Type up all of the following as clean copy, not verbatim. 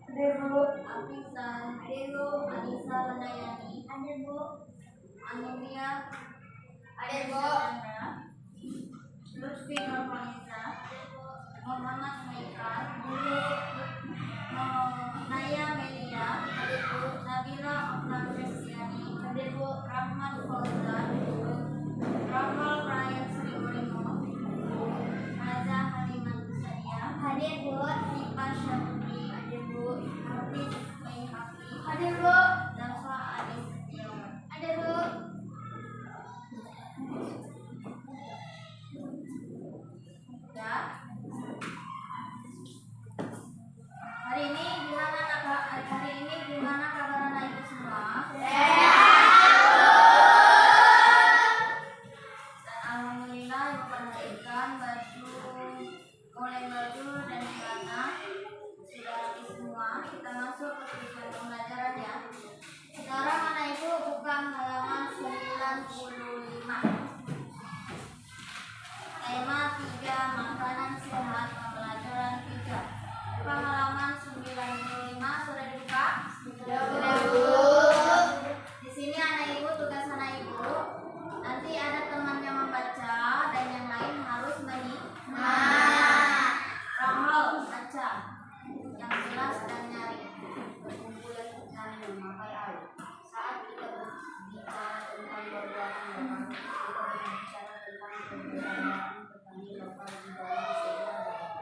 Ada Bu. Afisan. Ada Bu. Anissa Renayani. Ada Bu. Anulia. Ada Bu. Lutfi Nurfanisa. Ada Bu. Muhammad Maikal. Ada Bu. Naya Melia. Ada Bu. Nabila Oktaviani. Ada Bu. Rahmat Fauzan. Rahmal Ryan Sriwurimo. Raza Haliman Sadia. Ada Bu. Sipa Syafri. Ada Bu. Hafiz Maihaki. Ada Bu. Naswa Adi Setiawan. Ada Bu. Ya. Hari ini gimana kabar anak ibu semua? Dan alhamdulillah ibu perhatikan mulai baju dan celana sudah rapi semua. Kita masuk ke tujuan pembelajaran ya. Sekarang anak ibu buka halaman 95. Tema 3 makanan sehat pembelajaran 3. Buka halaman 95 sudah dibuka? Sudah Bu. Di sini anak ibu tugas anak ibu nanti ada temannya membaca dan yang lain harus menyimak. Rahel baca yang jelas dan nyari. Perkumpulan kami memakai air. Saat kita berbicara tentang perbuatan lokal, kita berbicara tentang keberadaan petani lokal di dalam sebuah daerah.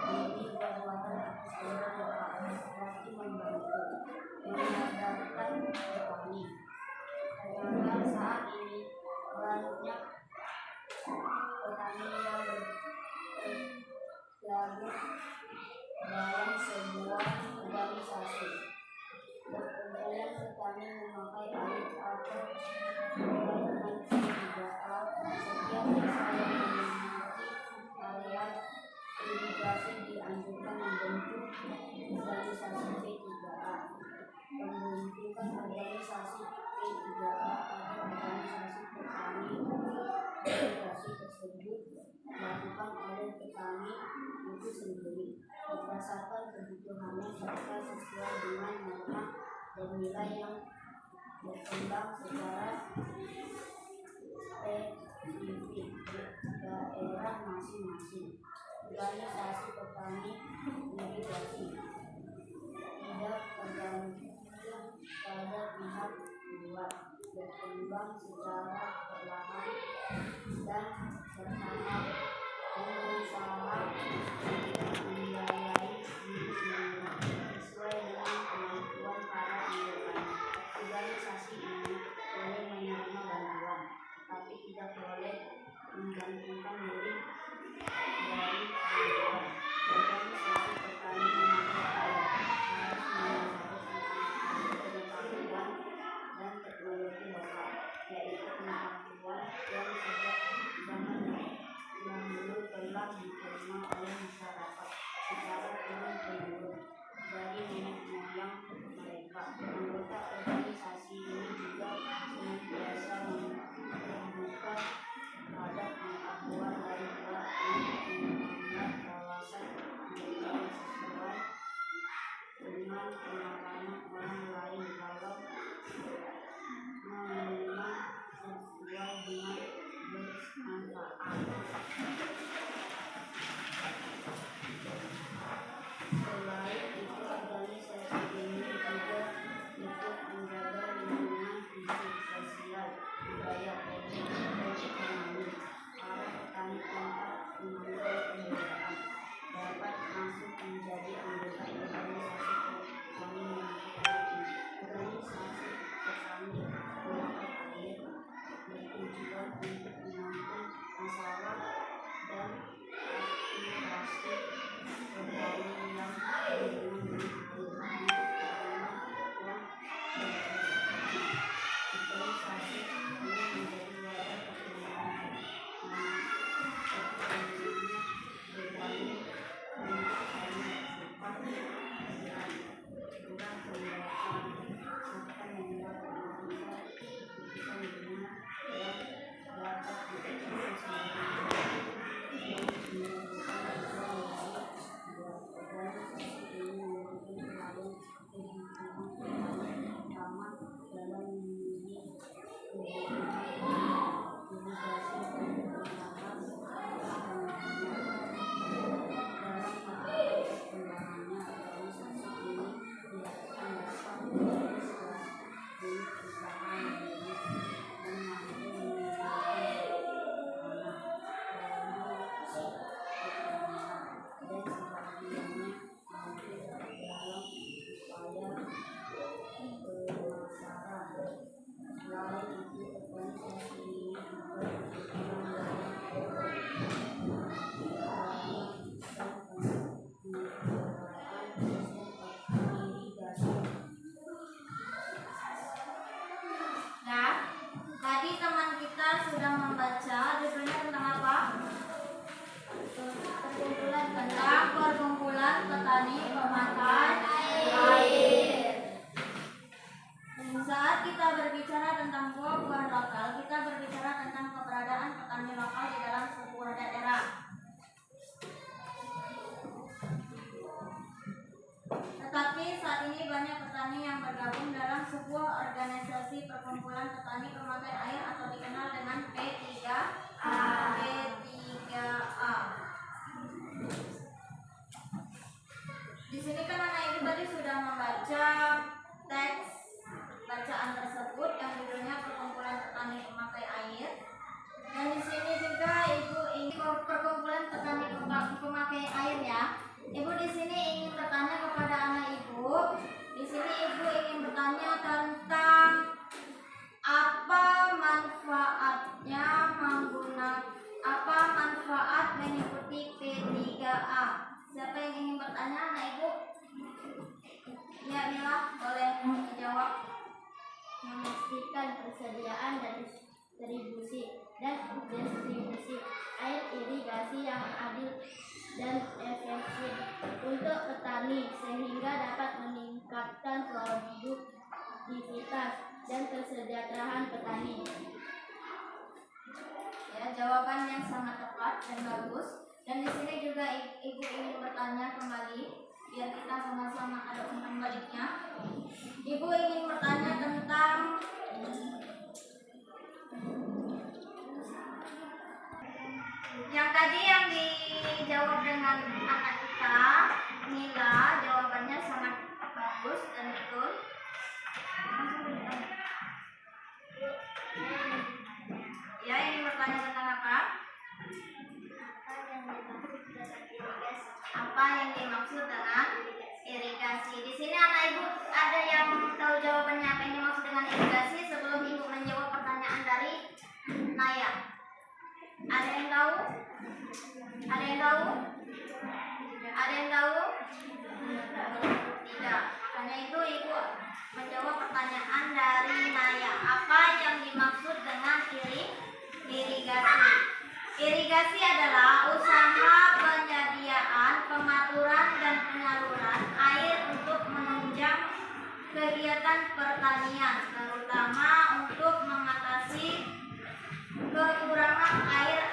Ini perbuatan sebuah lokal berarti membantu, menyadarkan petani. Ternyata saat ini banyak petani yang bergabung dalam sebuah organisasi. Perkumpulan petani memakai air atau golongan P3A. Setiap desa yang memiliki area irigasi dianjurkan membentuk organisasi P3A. Pembentukan organisasi P3A atau organisasi petani irigasi tersebut dilakukan oleh petani itu sendiri berdasarkan kebutuhannya serta sesuai dengan norma dan nilai yang berkembang secara spesifik di daerah masing-masing. Organisasi petani irigasi tidak tergantung pada pihak luar, berkembang secara perlahan dan bertahap, berusaha untuk membiayai diri sendiri sesuai dengan kemampuan para anggotanya. Organisasi ini boleh menerima bantuan, tapi tidak boleh menggantungkan diri dari bantuan. Organisasi petani memakai air harus mengharuskan pengetahuan dan teknologi lokal, yaitu pengetahuan petani pemakai air. Saat kita berbicara tentang buah-buahan lokal, kita berbicara tentang keberadaan petani lokal di dalam sebuah daerah. Tetapi saat ini banyak petani yang bergabung dalam sebuah organisasi perkumpulan petani pemakai air atau dikenal dengan P3A. Di sini kan anak ibu tadi sudah membaca teks bacaan tersebut yang judulnya perkumpulan petani pemakai air. Dan di sini juga ibu ini perkumpulan petani pemakai air ya. Ibu di sini ingin bertanya kepada anak ibu. Di sini ibu ingin bertanya tentang apa manfaat mengikuti P3A. Siapa yang ingin bertanya anak ibu? Ya Mila, boleh dijawab. Memastikan persediaan dan distribusi air irigasi yang adil dan efisien untuk petani sehingga dapat meningkatkan produktivitas dan kesejahteraan petani. Ya, jawaban yang sangat tepat dan bagus. Dan di sini juga ibu ingin bertanya kembali biar kita sama-sama ada umpan baliknya. Ibu ingin bertanya tentang yang tadi yang dijawab dengan anak kita, Mila, jawabannya sangat bagus dan betul. Ya, ingin bertanya tentang apa? Apa yang dimaksud dengan irigasi? Di sini anak ibu ada yang tahu jawabannya apa yang dimaksud dengan irigasi sebelum ibu menjawab pertanyaan dari Naya? Ada yang tahu? Ada yang tahu? Ada yang tahu? Tidak. Makanya itu ibu menjawab pertanyaan dari Naya. Apa yang dimaksud dengan irigasi? Irigasi adalah usaha penyediaan, pengaturan dan penyaluran air untuk menunjang kegiatan pertanian, terutama untuk mengatasi kekurangan air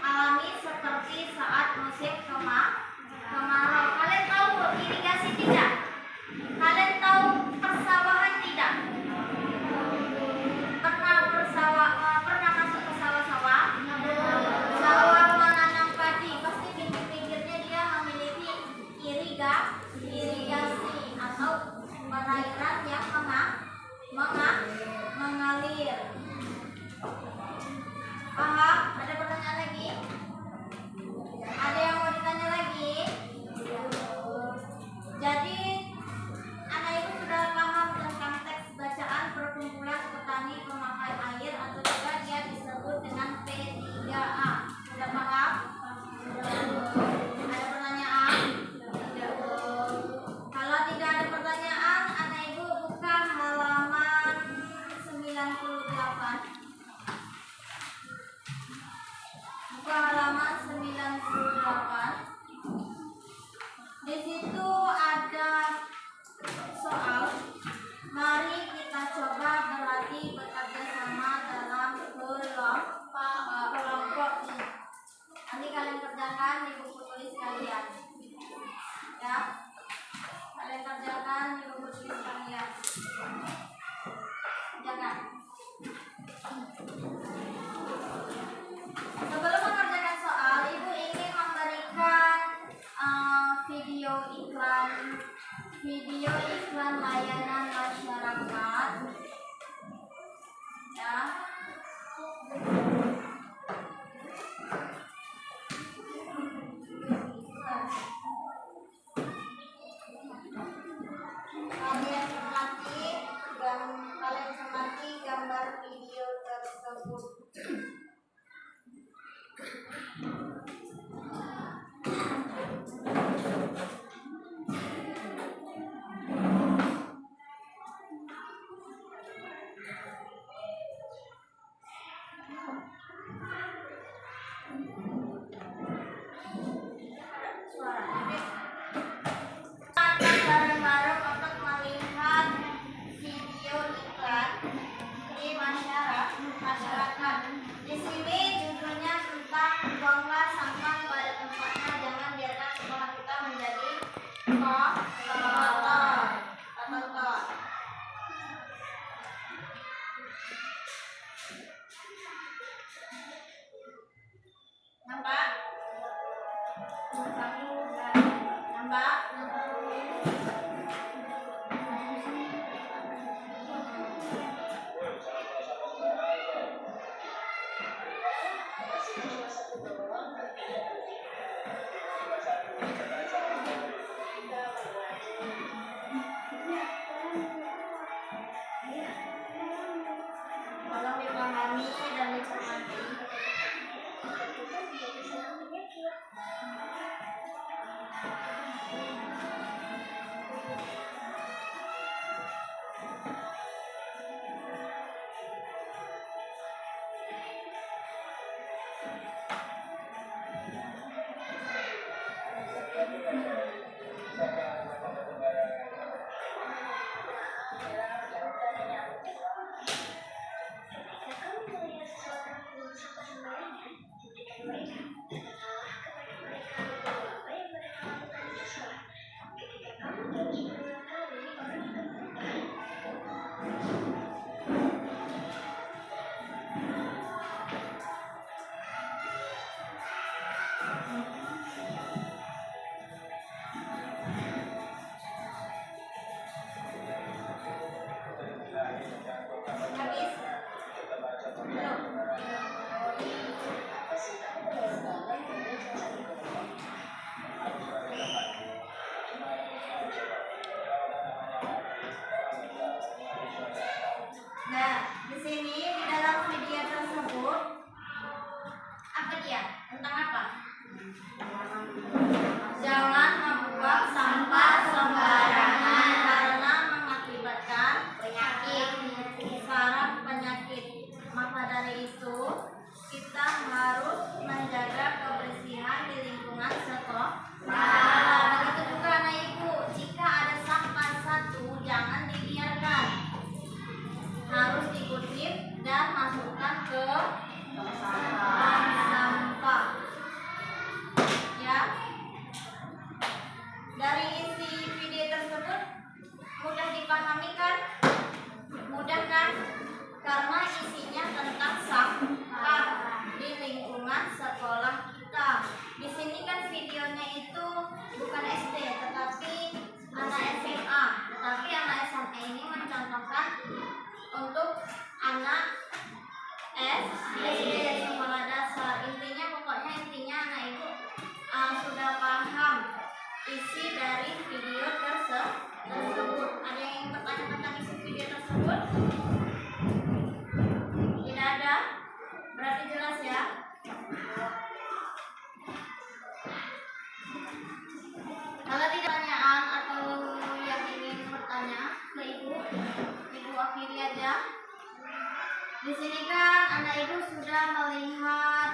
alami seperti saat musim kemarau. Kalian tahu irigasi tidak? Kalian tahu persawahan tidak? Pernah masuk ke sawah-sawah? Sawah menanam padi, pasti pinggir-pinggirnya dia memiliki irigasi atau perairan yang mengalir. Paham? Ada pertanyaan lagi? Ada yang mau ditanya lagi? Jadi anak ibu sudah paham tentang teks bacaan perkumpulan petani pemakai air atau juga dia disebut dengan P3A. Sudah paham? Ada pertanyaan? Tidak. Kalau tidak ada pertanyaan, anak ibu buka halaman 98. Buka halaman 98. Di situ ada soal. Mari kita coba berlatih bekerja sama dalam kelompok. Nanti kalian kerjakan di buku tulis kalian. Ya. Kalian kerjakan di buku tulis kalian. Kerjakan. Sebelum mengerjakan soal, ibu ingin memberikan video iklan layanan masyarakat. Ya. Kalian berlatih Nampak? Nampak? Tolong dipahami dan dicermati. Habis? Belum? Nah, di sini di dalam video tersebut apa dia? Tentang apa? Jangan membuang sampah sembarangan karena mengakibatkan penyakit. Sarang penyakit. Maka dari itu kita harus menjaga kebersihan di lingkungan sekolah. Nah, begitu juga anak ibu, jika ada sampah satu jangan dibiarkan, harus dikutip dan masukkan ke tong sampah. Ya. Dari isi video tersebut mudah dipahami kan? Mudah kan? Karena isinya tentang sampah di lingkungan sekolah kita. Di sini kan videonya itu bukan SD, tetapi anak SMA. Tetapi anak SMA ini mencontohkan untuk anak SD, sekolah dasar. Intinya anak ibu sudah paham isi dari video tersebut. Ada yang ingin bertanya tentang isi video tersebut? Tidak ada? Berarti jelas ya? Kalau tidak pertanyaan atau yang ingin bertanya ke ibu akhiri aja. Di sini kan anak ibu sudah melihat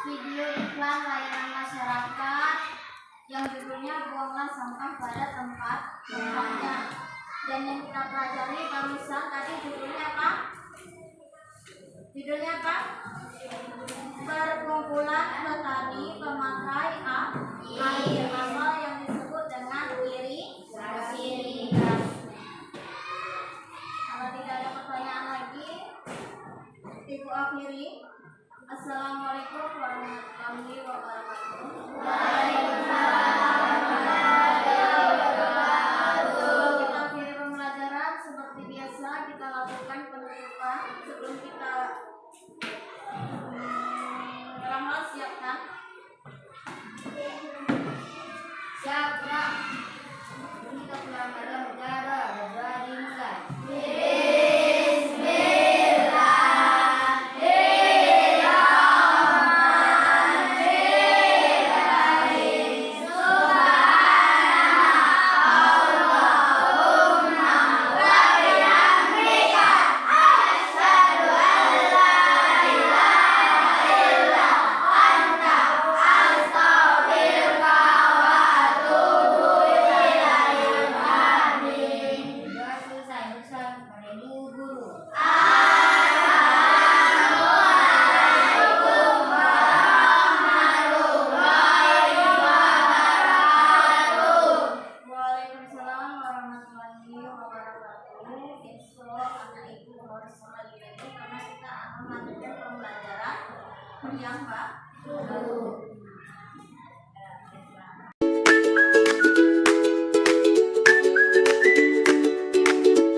video iklan layanan masyarakat yang judulnya buanglah sampah pada tempatnya. Dan yang kita pelajari barisan tadi judulnya apa? Judulnya apa? Perkumpulan petani pemakai air.